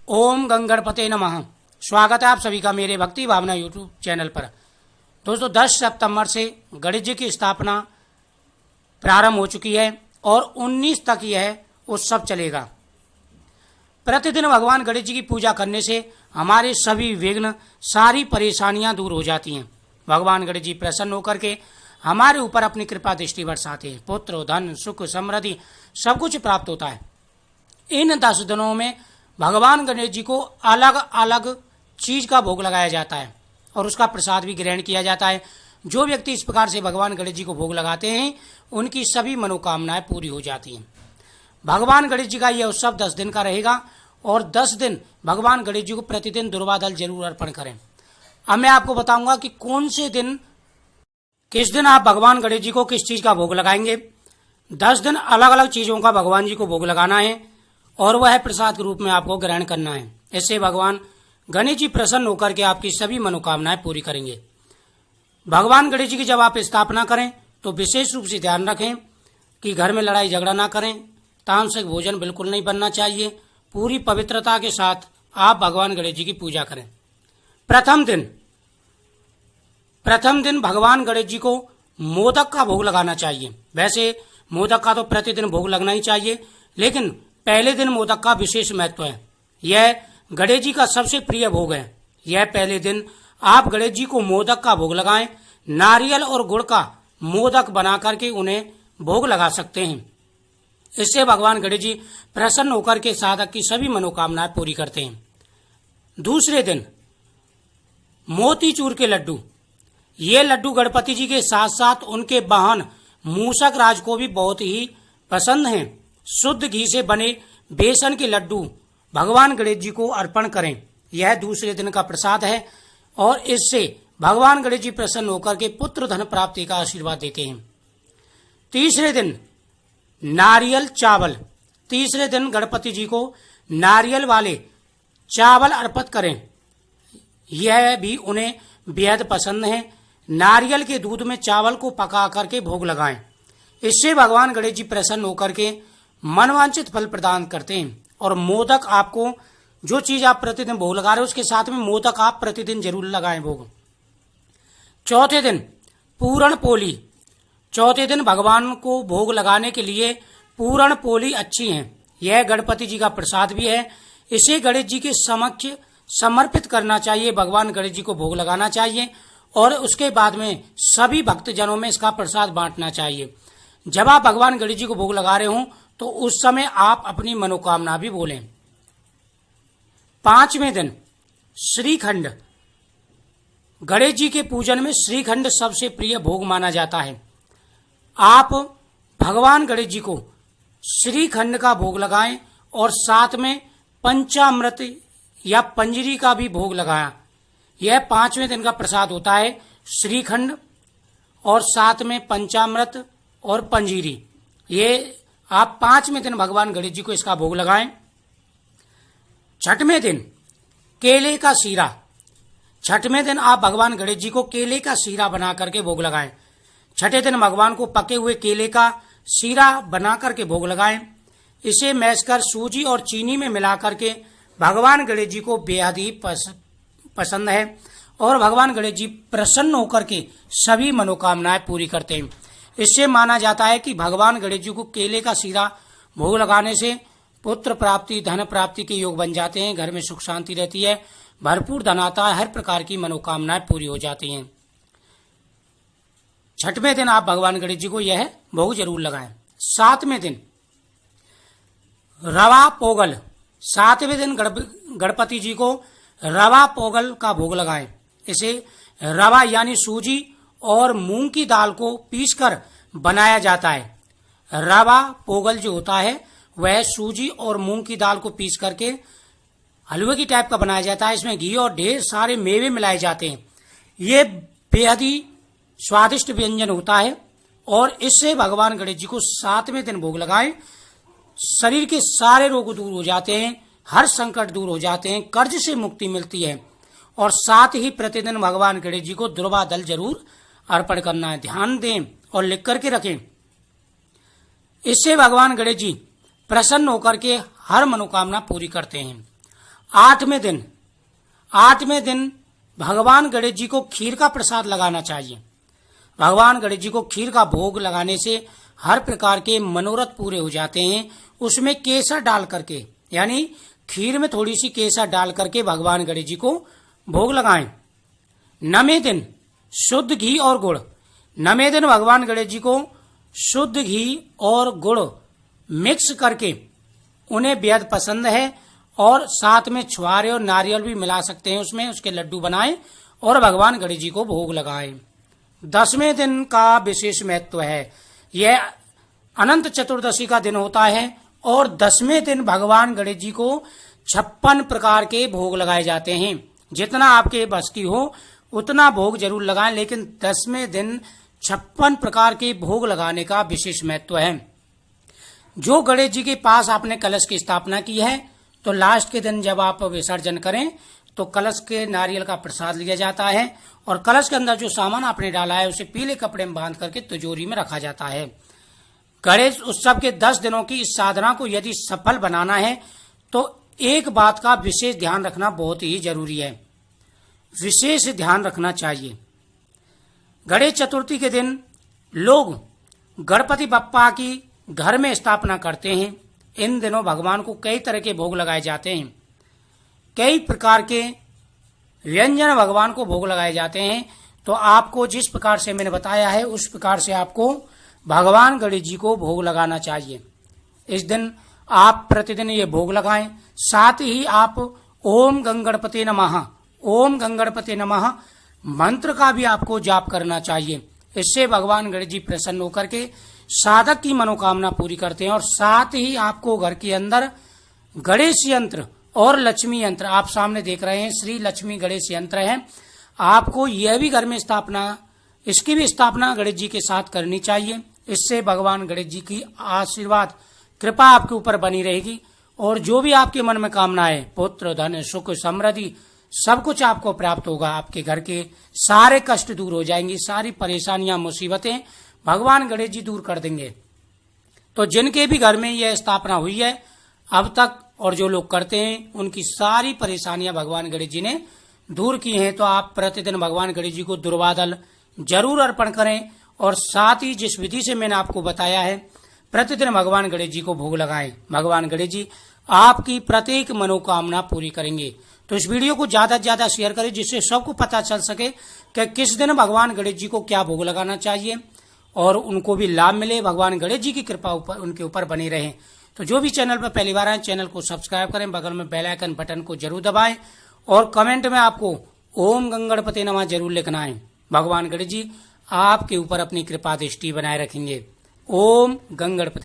ओम गंगणपते नमः। स्वागत है आप सभी का मेरे भक्ति भावना यूट्यूब चैनल पर। दोस्तों 10 सितंबर से गणेश जी की स्थापना प्रारंभ हो चुकी है और 19 तक यह उत्सव चलेगा। प्रतिदिन भगवान गणेश जी की पूजा करने से हमारे सभी विघ्न, सारी परेशानियां दूर हो जाती हैं। भगवान गणेश जी प्रसन्न होकर के हमारे ऊपर अपनी कृपा दृष्टि बरसाते हैं। पुत्र, धन, सुख, समृद्धि सब कुछ प्राप्त होता है। इन 10 दिनों में भगवान गणेश जी को अलग अलग चीज का भोग लगाया जाता है और उसका प्रसाद भी ग्रहण किया जाता है। जो व्यक्ति इस प्रकार से भगवान गणेश जी को भोग लगाते हैं उनकी सभी मनोकामनाएं पूरी हो जाती हैं। भगवान गणेश जी का यह उत्सव 10 दिन का रहेगा और 10 दिन भगवान गणेश जी को प्रतिदिन दुर्वा दल जरूर अर्पण करें। अब मैं आपको बताऊंगा कि कौन से दिन, किस दिन आप भगवान गणेश जी को किस चीज का भोग लगाएंगे। 10 दिन अलग अलग चीजों का भगवान जी को भोग लगाना है और वह प्रसाद के रूप में आपको ग्रहण करना है। इससे भगवान गणेश जी प्रसन्न होकर के आपकी सभी मनोकामनाएं पूरी करेंगे। भगवान गणेश जी की जब आप स्थापना करें तो विशेष रूप से ध्यान रखें कि घर में लड़ाई झगड़ा ना करें। तामसिक भोजन बिल्कुल नहीं बनना चाहिए। पूरी पवित्रता के साथ आप भगवान गणेश जी की पूजा करें। प्रथम दिन भगवान गणेश जी को मोदक का भोग लगाना चाहिए। वैसे मोदक का तो प्रतिदिन भोग लगना ही चाहिए, लेकिन पहले दिन मोदक का विशेष महत्व है। यह गणेश जी का सबसे प्रिय भोग है। यह पहले दिन आप गणेश जी को मोदक का भोग लगाएं। नारियल और गुड़ का मोदक बना करके उन्हें भोग लगा सकते हैं। इससे भगवान गणेश जी प्रसन्न होकर के साधक की सभी मनोकामनाएं पूरी करते हैं। दूसरे दिन मोतीचूर के लड्डू। ये लड्डू गणपति जी के साथ साथ उनके वाहन मूषक राज को भी बहुत ही पसंद हैं। शुद्ध घी से बने बेसन के लड्डू भगवान गणेश जी को अर्पण करें। यह दूसरे दिन का प्रसाद है और इससे भगवान गणेश जी प्रसन्न होकर के पुत्र धन प्राप्ति का आशीर्वाद देते हैं। तीसरे दिन नारियल चावल। तीसरे दिन गणपति जी को नारियल वाले चावल अर्पित करें। यह भी उन्हें बेहद पसंद है। नारियल के दूध में चावल को पका करके भोग लगाएं। इससे भगवान गणेश जी प्रसन्न होकर के मनवांछित फल प्रदान करते हैं। और मोदक, आपको जो चीज आप प्रतिदिन भोग लगा रहे हो उसके साथ में मोदक आप प्रतिदिन जरूर लगाएं भोग। चौथे दिन पूरण पोली। चौथे दिन भगवान को भोग लगाने के लिए पूरण पोली अच्छी है। यह गणपति जी का प्रसाद भी है। इसे गणेश जी के समक्ष समर्पित करना चाहिए। भगवान गणेश जी को भोग लगाना चाहिए और उसके बाद में सभी भक्तजनों में इसका प्रसाद बांटना चाहिए। जब आप भगवान गणेश जी को भोग लगा रहे हो तो उस समय आप अपनी मनोकामना भी बोलें। 5वें दिन श्रीखंड। गणेश जी के पूजन में श्रीखंड सबसे प्रिय भोग माना जाता है। आप भगवान गणेश जी को श्रीखंड का भोग लगाएं और साथ में पंचामृत या पंजरी का भी भोग लगाएं। यह 5वें दिन का प्रसाद होता है, श्रीखंड और साथ में पंचामृत और पंजीरी। ये आप 5वें दिन भगवान गणेश जी को इसका भोग लगाएं। 6वें दिन केले का सीरा। 6वें दिन आप भगवान गणेश जी को केले का सीरा बना करके भोग लगाएं। 6ठे दिन भगवान को पके हुए केले का सीरा बना करके भोग लगाएं। इसे मैसकर सूजी और चीनी में मिला करके भगवान गणेश जी को बेहद ही पसंद है और भगवान गणेश जी प्रसन्न होकर के सभी मनोकामनाएं पूरी करते हैं। इससे माना जाता है कि भगवान गणेश जी को केले का सीरा भोग लगाने से पुत्र प्राप्ति, धन प्राप्ति के योग बन जाते हैं। घर में सुख शांति रहती है, भरपूर धन आता है, हर प्रकार की मनोकामनाएं पूरी हो जाती हैं। 6वें दिन आप भगवान गणेश जी को यह भोग जरूर लगाएं। 7वें दिन रवा पोगल। 7वें दिन गणपति जी को रवा पोगल का भोग लगाएं। इसे रवा यानी सूजी और मूंग की दाल को पीसकर बनाया जाता है। रवा पोगल जो होता है वह सूजी और मूंग की दाल को पीस करके हलवे की टाइप का बनाया जाता है। इसमें घी और ढेर सारे मेवे मिलाए जाते हैं। ये बेहद ही स्वादिष्ट व्यंजन होता है और इससे भगवान गणेश जी को 7वें दिन भोग लगाएं। शरीर के सारे रोग दूर हो जाते हैं, हर संकट दूर हो जाते हैं, कर्ज से मुक्ति मिलती है। और साथ ही प्रतिदिन भगवान गणेश जी को दुर्वा दल जरूर अर्पण करना है। ध्यान दें और लिख करके रखें। इससे भगवान गणेश जी प्रसन्न होकर के हर मनोकामना पूरी करते हैं। आठवें दिन भगवान गणेश जी को खीर का प्रसाद लगाना चाहिए। भगवान गणेश जी को खीर का भोग लगाने से हर प्रकार के मनोरथ पूरे हो जाते हैं। उसमें केसर डाल करके, यानी खीर में थोड़ी सी केसर डाल करके भगवान गणेश जी को भोग लगाएं। 9वें दिन शुद्ध घी और गुड़। 9वें दिन भगवान गणेश जी को शुद्ध घी और गुड़ मिक्स करके, उन्हें बेहद पसंद है, और साथ में छुआरे और नारियल भी मिला सकते हैं उसमें, उसके लड्डू बनाएं और भगवान गणेश जी को भोग लगाएं। 10वें दिन का विशेष महत्व है। यह अनंत चतुर्दशी का दिन होता है और 10वें दिन भगवान गणेश जी को 56 प्रकार के भोग लगाए जाते हैं। जितना आपके बस की हो उतना भोग जरूर लगाएं, लेकिन 10वें दिन 56 प्रकार के भोग लगाने का विशेष महत्व है। जो गणेश जी के पास आपने कलश की स्थापना की है, तो लास्ट के दिन जब आप विसर्जन करें तो कलश के नारियल का प्रसाद लिया जाता है और कलश के अंदर जो सामान आपने डाला है उसे पीले कपड़े में बांध करके तिजोरी में रखा जाता है। गणेश उत्सव के 10 दिनों की इस साधना को यदि सफल बनाना है तो एक बात का विशेष ध्यान रखना बहुत ही जरूरी है, विशेष ध्यान रखना चाहिए। गणेश चतुर्थी के दिन लोग गणपति बप्पा की घर में स्थापना करते हैं। इन दिनों भगवान को कई तरह के भोग लगाए जाते हैं, कई प्रकार के व्यंजन भगवान को भोग लगाए जाते हैं। तो आपको जिस प्रकार से मैंने बताया है उस प्रकार से आपको भगवान गणेश जी को भोग लगाना चाहिए। इस दिन आप प्रतिदिन ये भोग लगाएं। साथ ही आप ओम गंगणपते नमः, ओम गंगणपते नमः मंत्र का भी आपको जाप करना चाहिए। इससे भगवान गणेश जी प्रसन्न होकर के साधक की मनोकामना पूरी करते हैं। और साथ ही आपको घर के अंदर गणेश यंत्र और लक्ष्मी यंत्र, आप सामने देख रहे हैं श्री लक्ष्मी गणेश यंत्र है, आपको यह भी घर में स्थापना, इसकी भी स्थापना गणेश जी के साथ करनी चाहिए। इससे भगवान गणेश जी की आशीर्वाद कृपा आपके ऊपर बनी रहेगी और जो भी आपके मन में कामना है, पुत्र धन सुख समृद्धि सब कुछ आपको प्राप्त होगा। आपके घर के सारे कष्ट दूर हो जाएंगी, सारी परेशानियां मुसीबतें भगवान गणेश जी दूर कर देंगे। तो जिनके भी घर में यह स्थापना हुई है अब तक और जो लोग करते हैं उनकी सारी परेशानियां भगवान गणेश जी ने दूर की हैं। तो आप प्रतिदिन भगवान गणेश जी को दुर्वादल जरूर अर्पण करें और साथ ही जिस विधि से मैंने आपको बताया है प्रतिदिन भगवान गणेश जी को भोग लगाएं। भगवान गणेश जी आपकी प्रत्येक मनोकामना पूरी करेंगे। तो इस वीडियो को ज्यादा से ज्यादा शेयर करें जिससे सबको पता चल सके कि किस दिन भगवान गणेश जी को क्या भोग लगाना चाहिए और उनको भी लाभ मिले, भगवान गणेश जी की कृपा उनके ऊपर बनी रहे। तो जो भी चैनल पर पहली बार आए चैनल को सब्सक्राइब करें, बगल में बेल आइकन बटन को जरूर दबाएं और कमेंट में आपको ओम गंगणपते नमः जरूर लिखना है। भगवान गणेश जी आपके ऊपर अपनी कृपा दृष्टि बनाए रखेंगे। ओम गंगणपते।